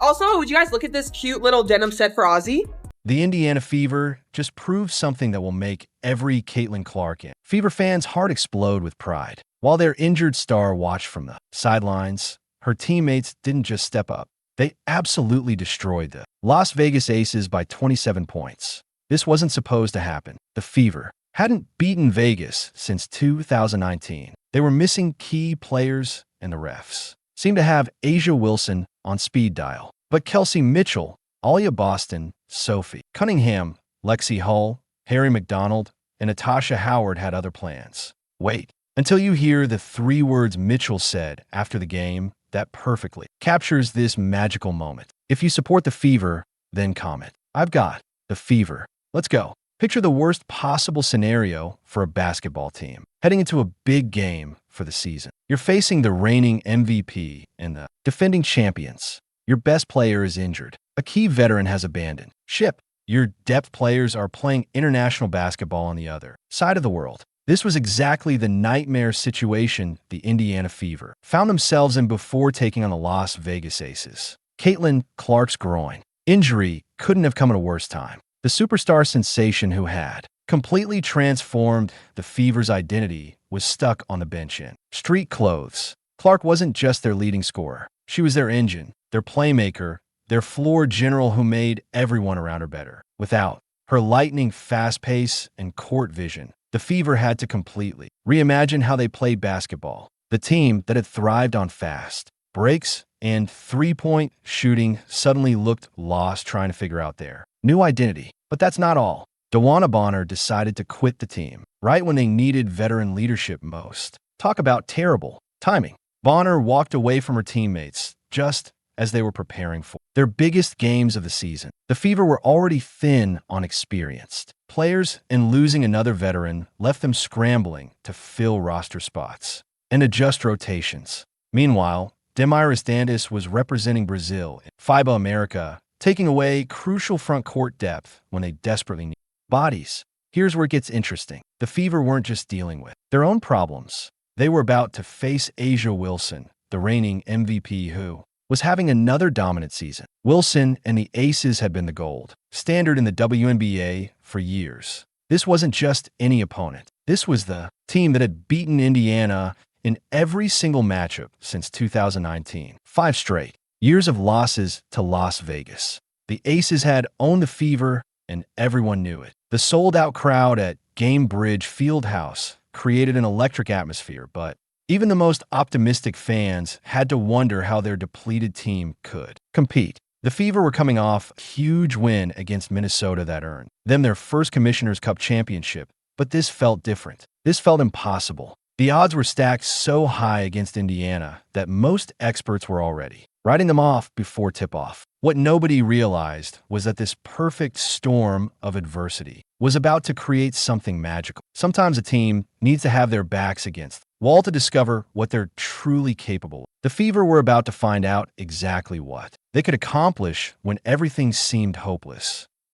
Also, would you guys look at this cute little denim set for Ozzy? The Indiana Fever just proved something that will make every Caitlin Clark in Fever fans' heart explode with pride. While their injured star watched from the sidelines, her teammates didn't just step up. They absolutely destroyed the Las Vegas Aces by 27 points. This wasn't supposed to happen. The Fever hadn't beaten Vegas since 2019. They were missing key players, and the refs seemed to have Asia Wilson on speed dial. But Kelsey Mitchell, Aliyah Boston, Sophie Cunningham, Lexi Hull, Harry McDonald, and Natasha Howard had other plans. Wait until you hear the 3 words Mitchell said after the game that perfectly captures this magical moment. If you support the Fever, then comment, "I've got the Fever. Let's go." Picture the worst possible scenario for a basketball team heading into a big game for the season. You're facing the reigning MVP and the defending champions. Your best player is injured. A key veteran has abandoned ship. Your depth players are playing international basketball on the other side of the world. This was exactly the nightmare situation the Indiana Fever found themselves in before taking on the Las Vegas Aces. Caitlin Clark's groin injury couldn't have come at a worse time. The superstar sensation who had completely transformed the Fever's identity was stuck on the bench in street clothes. Clark wasn't just their leading scorer. She was their engine, their playmaker, their floor general who made everyone around her better. Without her lightning fast pace and court vision, the Fever had to completely reimagine how they played basketball. The team that had thrived on fast breaks and three-point shooting suddenly looked lost trying to figure out their new identity. But that's not all. DeWanna Bonner decided to quit the team right when they needed veteran leadership most. Talk about terrible timing. Bonner walked away from her teammates just as they were preparing for their biggest games of the season. The Fever were already thin on experienced players, and losing another veteran left them scrambling to fill roster spots and adjust rotations. Meanwhile, Demiris Dandis was representing Brazil in FIBA America, taking away crucial front court depth when they desperately needed bodies. Here's where it gets interesting. The Fever weren't just dealing with their own problems. They were about to face Asia Wilson, the reigning MVP who was having another dominant season. Wilson and the Aces had been the gold standard in the WNBA for years. This wasn't just any opponent. This was the team that had beaten Indiana in every single matchup since 2019. 5 straight years of losses to Las Vegas. The Aces had owned the Fever, and everyone knew it. The sold-out crowd at Gamebridge Fieldhouse created an electric atmosphere, but even the most optimistic fans had to wonder how their depleted team could compete. The Fever were coming off a huge win against Minnesota that earned them their first Commissioner's Cup championship, but this felt different. This felt impossible. The odds were stacked so high against Indiana that most experts were already writing them off before tip-off. What nobody realized was that this perfect storm of adversity was about to create something magical. Sometimes a team needs to have their backs against the wall to discover what they're truly capable of. The Fever were about to find out exactly what they could accomplish when everything seemed hopeless.